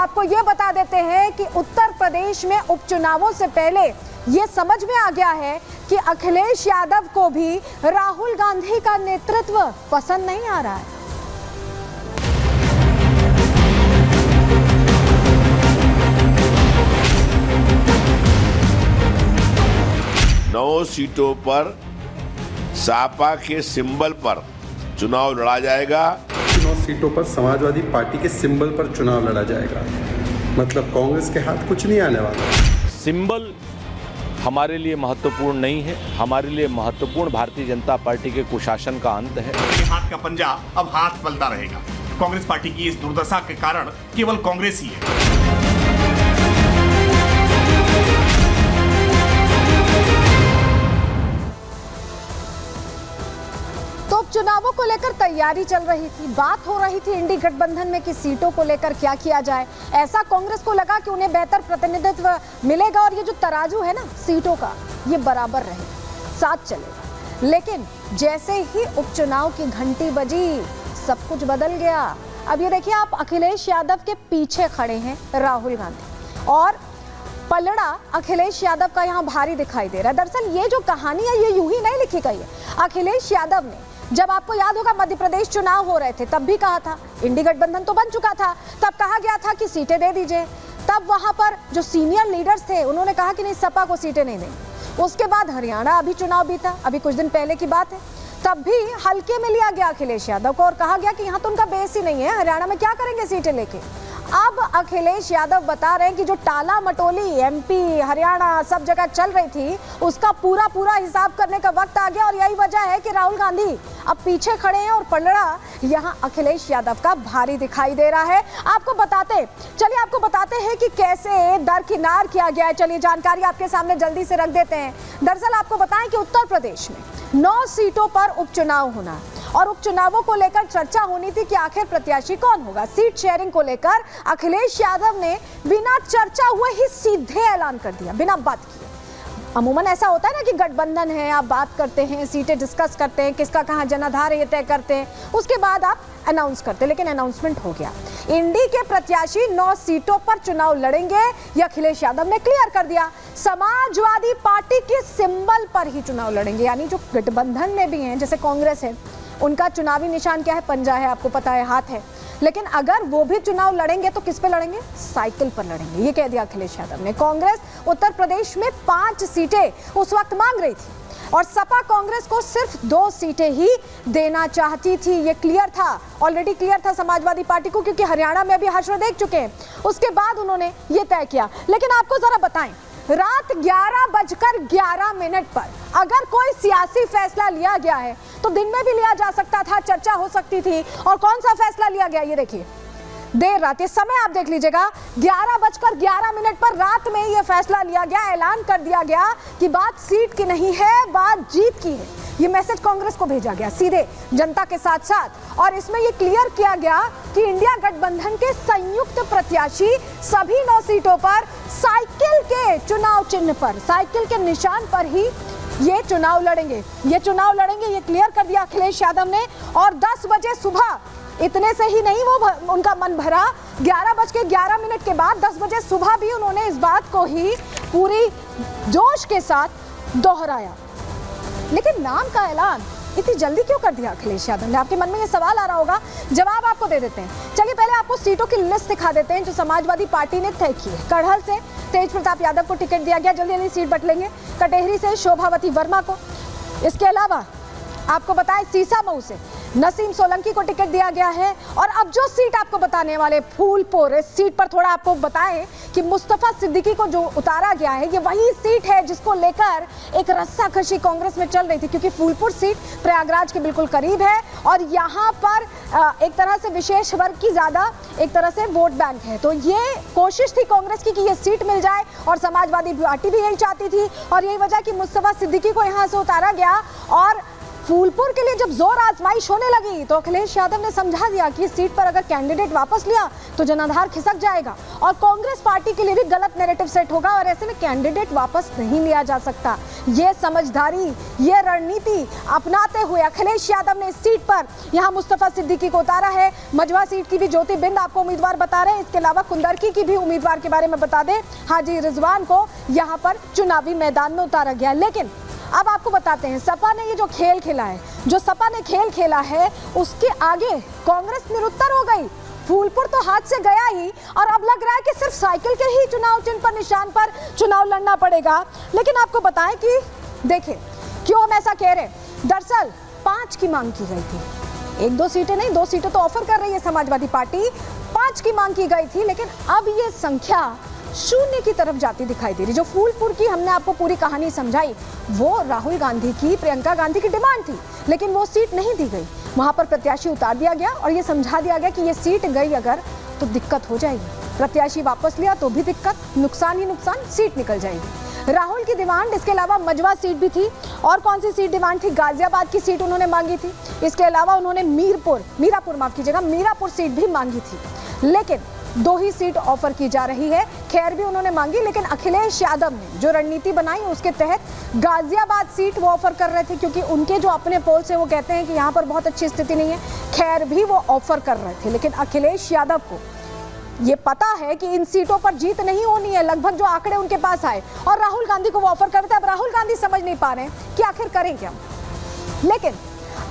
आपको ये बता देते हैं कि उत्तर प्रदेश में उपचुनावों से पहले ये समझ में आ गया है कि अखिलेश यादव को भी राहुल गांधी का नेतृत्व पसंद नहीं आ रहा है। 9 सीटों पर सपा के सिंबल पर चुनाव लड़ा जाएगा। 9 सीटों पर समाजवादी पार्टी के सिंबल पर चुनाव लड़ा जाएगा। मतलब कांग्रेस के हाथ कुछ नहीं आने वाला। सिंबल हमारे लिए महत्वपूर्ण नहीं है, हमारे लिए महत्वपूर्ण भारतीय जनता पार्टी के कुशासन का अंत है। हाथ का पंजा अब हाथ पलता रहेगा। कांग्रेस पार्टी की इस दुर्दशा के कारण केवल कांग्रेस ही है। चुनावों को लेकर तैयारी चल रही थी, बात हो रही थी इंडी गठबंधन में कि सीटों को लेकर क्या किया जाए। ऐसा कांग्रेस को लगा कि उन्हें बेहतर प्रतिनिधित्व मिलेगा और ये जो तराजू है ना सीटों का, ये बराबर रहेगा, साथ चलेगा। लेकिन जैसे ही उपचुनाव की घंटी बजी, सब कुछ बदल गया। अब ये देखिए, आप अखिलेश यादव के पीछे खड़े हैं राहुल गांधी और पलड़ा अखिलेश यादव का यहाँ भारी दिखाई दे रहा है। दरअसल ये जो कहानी है ये यूं ही नहीं लिखी गई है। अखिलेश यादव ने, जब आपको याद होगा मध्य प्रदेश चुनाव हो रहे थे, तब भी कहा था, इंडी गठबंधन तो बन चुका था, तब कहा गया था कि सीटें दे दीजिए। तब वहां पर जो सीनियर लीडर्स थे उन्होंने कहा कि नहीं, सपा को सीटें नहीं देंगे। उसके बाद हरियाणा अभी चुनाव बीता, अभी कुछ दिन पहले की बात है, तब भी हल्के में लिया गया अखिलेश यादव को और कहा गया कि यहाँ तो उनका बेस ही नहीं है, हरियाणा में क्या करेंगे सीटें लेके। अब अखिलेश यादव बता रहे हैं कि जो टाला मटोली एमपी हरियाणा सब जगह चल रही थी, उसका पूरा हिसाब करने का वक्त आ गया और यही वजह है कि राहुल गांधी अब पीछे खड़े हैं और पलड़ा यहाँ अखिलेश यादव का भारी दिखाई दे रहा है। आपको बताते हैं कि कैसे दरकिनार किया गया है। चलिए जानकारी आपके सामने जल्दी से रख देते हैं। दरअसल आपको बताएं कि उत्तर प्रदेश में 9 सीटों पर उपचुनाव होना है और उपचुनावों को लेकर चर्चा होनी थी कि आखिर प्रत्याशी कौन होगा। सीट शेयरिंग को लेकर अखिलेश यादव ने बिना चर्चा हुए ही सीधे ऐलान कर दिया, बिना बात किए। अमूमन ऐसा होता है ना कि गठबंधन है, आप बात करते हैं, सीटें डिस्कस करते हैं, किसका कहां जनाधार है ये तय करते हैं, उसके बाद आप अनाउंस करते हैं। लेकिन अनाउंसमेंट हो गया, इंडी के प्रत्याशी 9 सीटों पर चुनाव लड़ेंगे, ये अखिलेश यादव ने क्लियर कर दिया। समाजवादी पार्टी के सिंबल पर ही चुनाव लड़ेंगे, यानी जो गठबंधन में भी हैं, जैसे कांग्रेस है, उनका चुनावी निशान क्या है? पंजा है, आपको पता है, हाथ है। लेकिन अगर वो भी चुनाव लड़ेंगे तो किस पे लड़ेंगे? साइकिल पर लड़ेंगे, ये कह दिया अखिलेश यादव ने। कांग्रेस उत्तर प्रदेश में 5 सीटें उस वक्त मांग रही थी और सपा कांग्रेस को सिर्फ 2 सीटें ही देना चाहती थी। ये क्लियर था, ऑलरेडी क्लियर था समाजवादी पार्टी को, क्योंकि हरियाणा में भी हाशिया देख चुके हैं। उसके बाद उन्होंने ये तय किया। लेकिन आपको जरा बताएं, रात 11:11 पर अगर कोई सियासी फैसला लिया गया है तो दिन में भी लिया जा सकता था, चर्चा हो सकती थी। और कौन सा फैसला लिया गया, ये देखिए, देर रात, ये समय आप देख लीजिएगा, 11:11 पर रात में यह फैसला लिया गया, ऐलान कर दिया गया कि बात सीट की नहीं है, बात जीत की है। ये मैसेज कांग्रेस को भेजा गया सीधे जनता के साथ साथ, और इसमें यह क्लियर किया गया कि इंडिया गठबंधन के संयुक्त प्रत्याशी सभी 9 सीटों पर साइकिल के चुनाव चिन्ह पर, साइकिल के निशान पर ही ये चुनाव लड़ेंगे। ये क्लियर कर दिया अखिलेश यादव ने। और 10 बजे सुबह, इतने से ही नहीं वो उनका मन भरा, 11:11 के बाद 10 बजे सुबह भी उन्होंने इस बात को ही पूरी जोश के साथ दोहराया। लेकिन नाम का ऐलान इतनी जल्दी क्यों कर दिया अखिलेश यादव ने? आपके मन में ये सवाल आ रहा होगा, जवाब आपको दे देते हैं। चलिए पहले आपको सीटों की लिस्ट दिखा देते हैं जो समाजवादी पार्टी ने तय की है। कड़हल से तेज प्रताप यादव को टिकट दिया गया, जल्दी सीट बटलेंगे। कटेहरी से शोभावती वर्मा को। इसके अलावा आपको बताएं, सीसामऊ से नसीम सोलंकी को टिकट दिया गया है। और अब जो सीट आपको बताने वाले, फूलपुर, इस सीट पर थोड़ा आपको बताएं कि मुस्तफा सिद्दीकी को जो उतारा गया है, ये वही सीट है जिसको लेकर एक रस्साकशी कांग्रेस में चल रही थी, क्योंकि फूलपुर सीट प्रयागराज के बिल्कुल करीब है और यहाँ पर एक तरह से विशेष वर्ग की ज्यादा एक तरह से वोट बैंक है। तो ये कोशिश थी कांग्रेस की कि ये सीट मिल जाए, और समाजवादी पार्टी भी यही चाहती थी, और यही वजह कि मुस्तफा सिद्दीकी को यहाँ से उतारा गया और फूलपुर के लिए जब जोर आजमाइश होने लगी तो अखिलेश यादव ने समझा दिया कि इस सीट पर अगर कैंडिडेट वापस लिया तो जनाधार खिसक जाएगा और कांग्रेस पार्टी के लिए भी गलत नैरेटिव सेट होगा और ऐसे में कैंडिडेट वापस नहीं लिया जा सकता। ये समझदारी, ये रणनीति अपनाते हुए अखिलेश यादव ने इस सीट पर यहाँ मुस्तफा सिद्दीकी को उतारा है। मझवा सीट की भी ज्योति बिंद आपको उम्मीदवार बता रहे हैं। इसके अलावा कुंदरकी की भी उम्मीदवार के बारे में बता दें, हाजी रिजवान को यहाँ पर चुनावी मैदान में उतारा गया। लेकिन अब आपको बताते हैं, सपा ने ये जो खेल खेला है, जो सपा ने खेल खेला है, उसके आगे कांग्रेस निरुत्तर हो गई। फूलपुर तो हाथ से गया ही और अब लग रहा है कि सिर्फ साइकिल के ही चुनाव चिन्ह पर, निशान पर चुनाव लड़ना पड़ेगा। लेकिन आपको बताएं कि देखिए क्यों हम ऐसा कह रहे हैं। दरअसल 5 की मांग की गई थी, 1-2 सीटें नहीं, 2 सीटें तो ऑफर कर रही है समाजवादी पार्टी। 5 की मांग की गई थी, लेकिन अब ये संख्या 0 की तरफ जाती दिखाई दे रही। जो फूलपुर की हमने आपको पूरी कहानी समझाई, वो राहुल गांधी की, प्रियंका गांधी की डिमांड थी, लेकिन वो सीट नहीं दी गई। वहां पर प्रत्याशी उतार दिया गया और ये समझा दिया गया कि ये सीट गई अगर तो दिक्कत हो जाएगी। प्रत्याशी वापस लिया तो भी दिक्कत, नुकसान ही नुकसान, सीट निकल जाएगी। राहुल की डिमांड, इसके अलावा मझवा सीट भी थी। और कौन सी सीट डिमांड थी? गाजियाबाद की सीट उन्होंने मांगी थी। इसके अलावा उन्होंने मीरापुर सीट भी मांगी थी। लेकिन 2 ही सीट ऑफर की जा रही है। खैर भी उन्होंने मांगी, लेकिन अखिलेश यादव ने जो रणनीति बनाई उसके तहत गाजियाबाद सीट वो ऑफर कर रहे थे, क्योंकि उनके जो अपने पोल से वो कहते हैं कि यहाँ पर बहुत अच्छी स्थिति नहीं है। खैर भी वो ऑफर कर रहे थे, लेकिन अखिलेश यादव को ये पता है कि इन सीटों पर जीत नहीं होनी है, लगभग जो आंकड़े उनके पास आए, और राहुल गांधी को वो ऑफर करते हैं। अब राहुल गांधी समझ नहीं पा रहे हैं कि आखिर करें क्या। लेकिन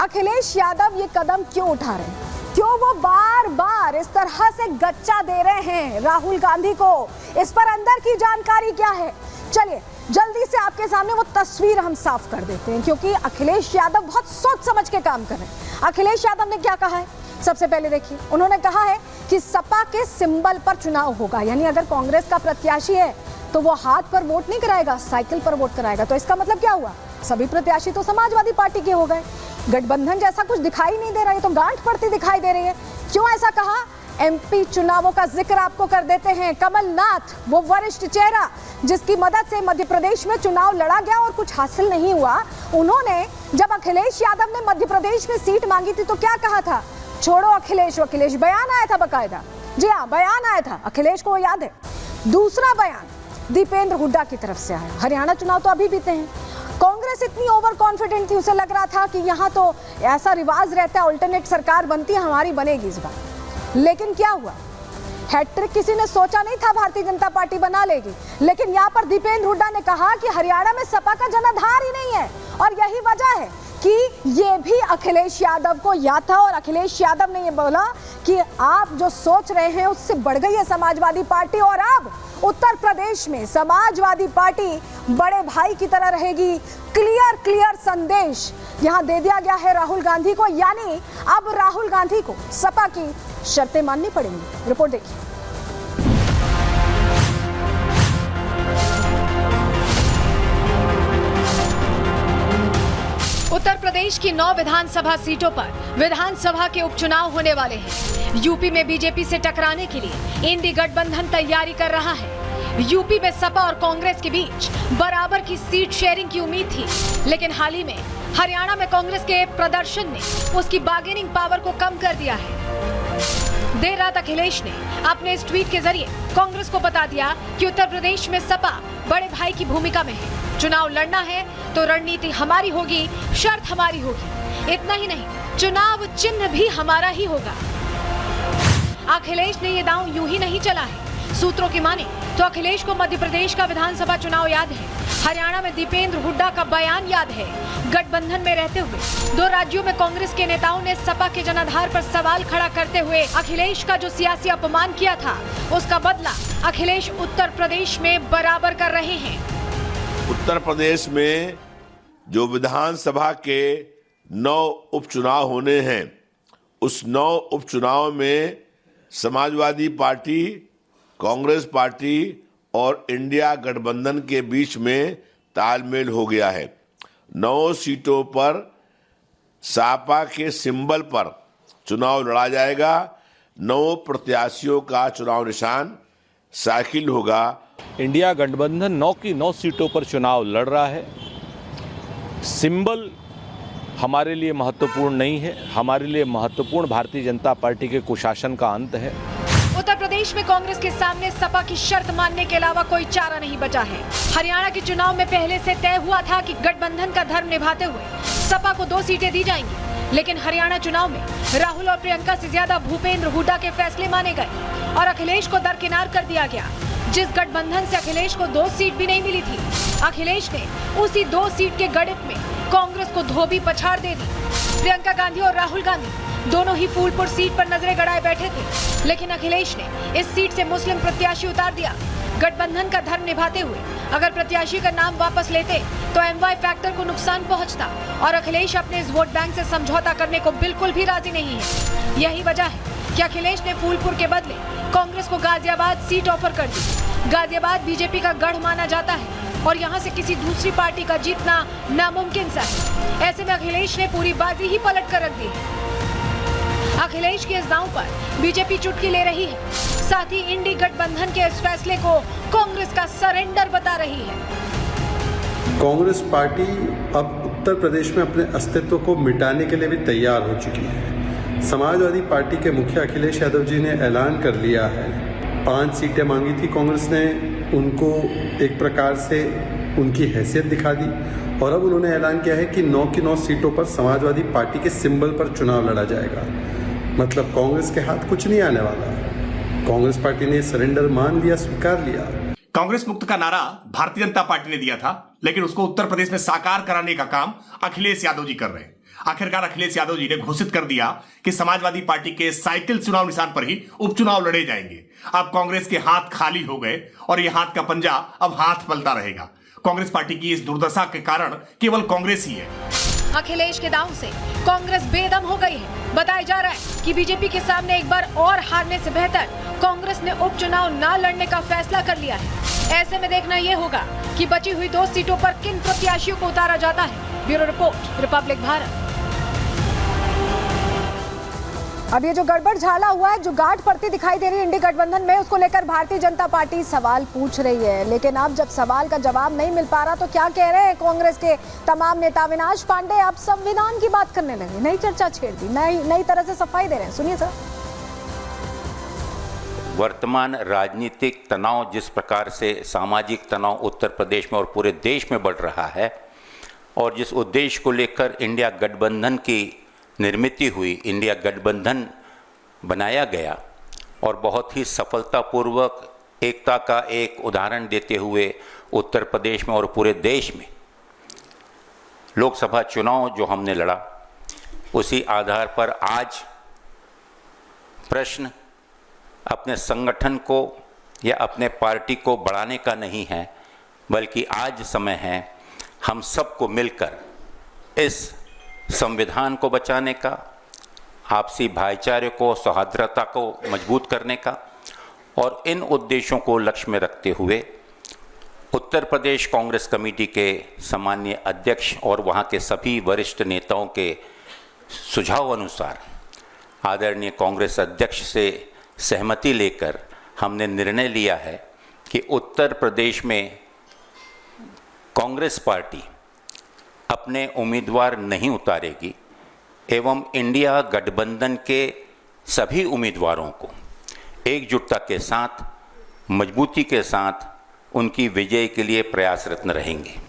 अखिलेश यादव ये कदम क्यों उठा रहे हैं, क्यों वो बार बार इस तरह से गच्चा दे रहे हैं राहुल गांधी को, इस पर अंदर की जानकारी क्या है? चलिए जल्दी से आपके सामने वो तस्वीर हम साफ कर देते हैं, क्योंकि अखिलेश यादव बहुत सोच समझ के काम कर रहे हैं। अखिलेश यादव ने क्या कहा है, सबसे पहले देखिए। उन्होंने कहा है कि सपा के सिंबल पर चुनाव होगा, यानी अगर कांग्रेस का प्रत्याशी है तो वो हाथ पर वोट नहीं कराएगा, साइकिल पर वोट कराएगा। तो इसका मतलब क्या हुआ? सभी प्रत्याशी तो समाजवादी पार्टी के हो गए। गठबंधन जैसा कुछ दिखाई नहीं दे रहा है, तो गांठ पड़ती दिखाई दे रही है। क्यों ऐसा कहा? एमपी चुनावों का जिक्र आपको कर देते हैं। कमलनाथ, वो वरिष्ठ चेहरा जिसकी मदद से मध्य प्रदेश में चुनाव लड़ा गया और कुछ हासिल नहीं हुआ, उन्होंने जब अखिलेश यादव ने मध्य प्रदेश में सीट मांगी थी तो क्या कहा था? छोड़ो अखिलेश, अखिलेश बयान आया था बकायदा। जी हाँ, बयान आया था, अखिलेश को याद है। दूसरा बयान दीपेंद्र हुड्डा की तरफ से आया। हरियाणा चुनाव तो अभी बीते हैं। कांग्रेस इतनी ओवर कॉन्फिडेंट थी, उसे लग रहा था कि यहाँ तो ऐसा रिवाज रहता है, अल्टरनेट सरकार बनती है, हमारी बनेगी इस बार। लेकिन क्या हुआ? हैट्रिक किसी ने सोचा नहीं था भारतीय जनता पार्टी बना लेगी, लेकिन यहाँ पर दीपेंद्र हुड्डा ने कहा कि हरियाणा में सपा का जनाधार ही नहीं है, और यही वजह है कि ये भी अखिलेश यादव को याद था। और अखिलेश यादव ने ये बोला कि आप जो सोच रहे हैं उससे बढ़ गई है समाजवादी पार्टी, और अब उत्तर प्रदेश में समाजवादी पार्टी बड़े भाई की तरह रहेगी। क्लियर संदेश यहां दे दिया गया है राहुल गांधी को, यानी अब राहुल गांधी को सपा की शर्तें माननी पड़ेंगी। रिपोर्ट देखिए। उत्तर प्रदेश की 9 विधानसभा सीटों पर विधानसभा के उपचुनाव होने वाले हैं। यूपी में बीजेपी से टकराने के लिए इंडी गठबंधन तैयारी कर रहा है। यूपी में सपा और कांग्रेस के बीच बराबर की सीट शेयरिंग की उम्मीद थी, लेकिन हाल ही में हरियाणा में कांग्रेस के प्रदर्शन ने उसकी बार्गेनिंग पावर को कम कर दिया है। देर रात अखिलेश ने अपने इस ट्वीट के जरिए कांग्रेस को बता दिया कि उत्तर प्रदेश में सपा बड़े भाई की भूमिका में है। चुनाव लड़ना है तो रणनीति हमारी होगी, शर्त हमारी होगी। इतना ही नहीं, चुनाव चिन्ह भी हमारा ही होगा। अखिलेश ने ये दांव यूं ही नहीं चला है। सूत्रों की माने तो अखिलेश को मध्य प्रदेश का विधानसभा चुनाव याद है, हरियाणा में दीपेंद्र हुड्डा का बयान याद है। गठबंधन में रहते हुए 2 राज्यों में कांग्रेस के नेताओं ने सपा के जनाधार पर सवाल खड़ा करते हुए अखिलेश का जो सियासी अपमान किया था, उसका बदला अखिलेश उत्तर प्रदेश में बराबर कर रहे हैं। उत्तर प्रदेश में जो विधानसभा के 9 उपचुनाव होने हैं, उस 9 उपचुनाव में समाजवादी पार्टी, कांग्रेस पार्टी और इंडिया गठबंधन के बीच में तालमेल हो गया है। 9 सीटों पर सपा के सिंबल पर चुनाव लड़ा जाएगा। 9 प्रत्याशियों का चुनाव निशान साइकिल होगा। इंडिया गठबंधन 9 की 9 सीटों पर चुनाव लड़ रहा है। सिंबल हमारे लिए महत्वपूर्ण नहीं है। हमारे लिए महत्वपूर्ण भारतीय जनता पार्टी के कुशासन का अंत है। उत्तर प्रदेश में कांग्रेस के सामने सपा की शर्त मानने के अलावा कोई चारा नहीं बचा है। हरियाणा के चुनाव में पहले से तय हुआ था कि गठबंधन का धर्म निभाते हुए सपा को 2 सीटें दी जाएंगी, लेकिन हरियाणा चुनाव में राहुल और प्रियंका से ज्यादा भूपेंद्र हुड्डा के फैसले माने गए और अखिलेश को दरकिनार कर दिया गया। जिस गठबंधन से अखिलेश को 2 सीट भी नहीं मिली थी, अखिलेश ने उसी 2 सीट के गणित में कांग्रेस को धोबी पछाड़ दे दी। प्रियंका गांधी और राहुल गांधी दोनों ही फूलपुर सीट पर नजरें गड़ाए बैठे थे, लेकिन अखिलेश ने इस सीट से मुस्लिम प्रत्याशी उतार दिया। गठबंधन का धर्म निभाते हुए अगर प्रत्याशी का नाम वापस लेते तो MY फैक्टर को नुकसान पहुंचता और अखिलेश अपने इस वोट बैंक से समझौता करने को बिल्कुल भी राजी नहीं है। यही वजह है कि अखिलेश ने फूलपुर के बदले कांग्रेस को गाजियाबाद सीट ऑफर कर दी। गाजियाबाद बीजेपी का गढ़ माना जाता है और यहाँ से किसी दूसरी पार्टी का जीतना नामुमकिन सा है। ऐसे में अखिलेश ने पूरी बाजी ही पलट कर रख दी है। अखिलेश के इस दांव पर बीजेपी चुटकी ले रही है, साथ ही इंडी गठबंधन के इस फैसले को कांग्रेस का सरेंडर बता रही है। कांग्रेस पार्टी अब उत्तर प्रदेश में अपने अस्तित्व को मिटाने के लिए भी तैयार हो चुकी है। समाजवादी पार्टी के मुखिया अखिलेश यादव जी ने ऐलान कर लिया है, 5 सीटें मांगी थी कांग्रेस ने, उनको एक प्रकार से उनकी हैसियत दिखा दी और अब उन्होंने ऐलान किया है कि 9 की 9 सीटों पर समाजवादी पार्टी के सिंबल पर चुनाव लड़ा जाएगा। मतलब कांग्रेस के हाथ कुछ नहीं आने वाला। कांग्रेस पार्टी ने सरेंडर मान लिया, स्वीकार लिया। कांग्रेस मुक्त का नारा भारतीय जनता पार्टी ने दिया था, लेकिन उसको उत्तर प्रदेश में साकार कराने का काम अखिलेश यादव जी कर रहे हैं। आखिरकार अखिलेश यादव जी ने घोषित कर दिया कि समाजवादी पार्टी के साइकिल चुनाव निशान पर ही उपचुनाव लड़े जाएंगे। अब कांग्रेस के हाथ खाली हो गए और ये हाथ का पंजा अब हाथ पलटा रहेगा। कांग्रेस पार्टी की इस दुर्दशा के कारण केवल कांग्रेस ही है। अखिलेश के दांव से कांग्रेस बेदम हो गई है। बताया जा रहा है कि बीजेपी के सामने एक बार और हारने से बेहतर कांग्रेस ने उपचुनाव न लड़ने का फैसला कर लिया है। ऐसे में देखना यह होगा कि बची हुई 2 सीटों पर किन प्रत्याशियों को उतारा जाता है। Bureau report, Republic Bharat. अब ये जो गड़बड़ झाला हुआ है, जो गांठ पड़ती दिखाई दे रही है इंडी गठबंधन में, उसको लेकर भारतीय जनता पार्टी सवाल पूछ रही है। लेकिन अब जब सवाल का जवाब नहीं मिल पा रहा तो क्या कह रहे हैं कांग्रेस के तमाम नेता? अविनाश पांडे अब संविधान की बात करने लगे, नई चर्चा छेड़ दी, नई तरह से सफाई दे रहे हैं। सुनिए सर। वर्तमान राजनीतिक तनाव जिस प्रकार से सामाजिक तनाव उत्तर प्रदेश में और पूरे देश में बढ़ रहा है और जिस उद्देश्य को लेकर इंडिया गठबंधन की निर्मित हुई, इंडिया गठबंधन बनाया गया और बहुत ही सफलतापूर्वक एकता का एक उदाहरण देते हुए उत्तर प्रदेश में और पूरे देश में लोकसभा चुनाव जो हमने लड़ा, उसी आधार पर आज प्रश्न अपने संगठन को या अपने पार्टी को बढ़ाने का नहीं है, बल्कि आज समय है हम सबको मिलकर इस संविधान को बचाने का, आपसी भाईचारे को, सौहार्दता को मजबूत करने का और इन उद्देश्यों को लक्ष्य में रखते हुए उत्तर प्रदेश कांग्रेस कमेटी के सम्माननीय अध्यक्ष और वहां के सभी वरिष्ठ नेताओं के सुझाव अनुसार आदरणीय कांग्रेस अध्यक्ष से सहमति लेकर हमने निर्णय लिया है कि उत्तर प्रदेश में कांग्रेस पार्टी अपने उम्मीदवार नहीं उतारेगी एवं इंडिया गठबंधन के सभी उम्मीदवारों को एकजुटता के साथ, मजबूती के साथ उनकी विजय के लिए प्रयासरत रहेंगे।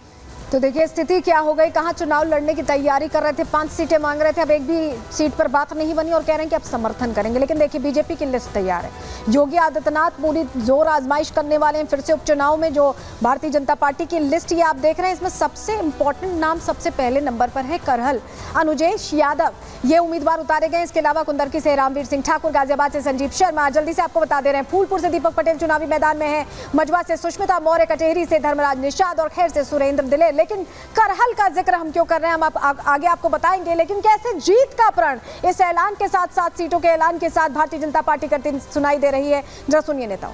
तो देखिए स्थिति क्या हो गई, कहां चुनाव लड़ने की तैयारी कर रहे थे, 5 सीटें मांग रहे थे, अब एक भी सीट पर बात नहीं बनी और कह रहे हैं कि अब समर्थन करेंगे। लेकिन देखिए बीजेपी की लिस्ट तैयार है, योगी आदित्यनाथ पूरी जोर आजमाइश करने वाले हैं फिर से उपचुनाव में। जो भारतीय जनता पार्टी की लिस्ट ये आप देख रहे हैं, इसमें सबसे इंपॉर्टेंट नाम सबसे पहले नंबर पर है करहल अनुजेश यादव, ये उम्मीदवार उतारे गए। इसके अलावा कुंदरकी से रामवीर सिंह ठाकुर, गाजियाबाद से संजीव शर्मा, जल्दी से आपको बता दे रहे हैं फूलपुर से दीपक पटेल चुनावी मैदान में है, मजवा से सुष्मिता मौर्य, कचहरी से धर्मराज निषाद और खैर से सुरेंद्र दिलेर। लेकिन करहल का जिक्र हम क्यों कर रहे हैं, हम आगे आपको बताएंगे। लेकिन कैसे जीत का प्रण इस ऐलान के साथ, 7 सीटों के ऐलान के साथ भारतीय जनता पार्टी करती सुनाई दे रही है, जरा सुनिए नेताओं।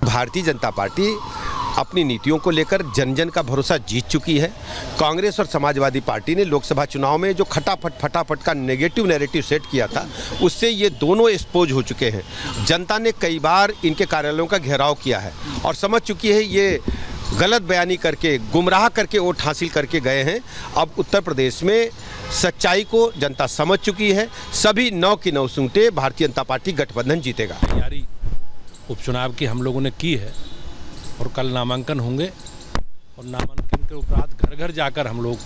भारतीय जनता पार्टी अपनी नीतियों को लेकर जन जन का भरोसा जीत चुकी है। कांग्रेस और समाजवादी पार्टी ने लोकसभा चुनाव में जो फटाफट का नेगेटिव नैरेटिव सेट किया था, उससे ये दोनों एक्सपोज हो चुके हैं। जनता ने कई बार इनके कार्यालयों का घेराव किया है और समझ चुकी है ये गलत बयानी करके, गुमराह करके वोट हासिल करके गए हैं। अब उत्तर प्रदेश में सच्चाई को जनता समझ चुकी है। सभी 9 की 9 सीटें भारतीय जनता पार्टी गठबंधन जीतेगा। तैयारी उपचुनाव की हम लोगों ने की है और कल नामांकन होंगे और नामांकन के उपरांत घर घर जाकर हम लोग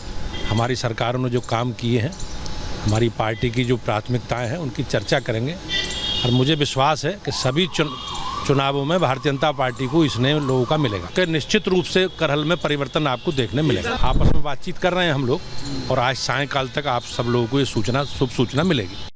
हमारी सरकारों ने जो काम किए हैं, हमारी पार्टी की जो प्राथमिकताएं हैं, उनकी चर्चा करेंगे। और मुझे विश्वास है कि सभी चुनावों में भारतीय जनता पार्टी को इसने लोगों का मिलेगा कि निश्चित रूप से करहल में परिवर्तन आपको देखने मिलेगा। आपस में बातचीत कर रहे हैं हम लोग और आज सायंकाल तक आप सब लोगों को ये शुभ सूचना मिलेगी।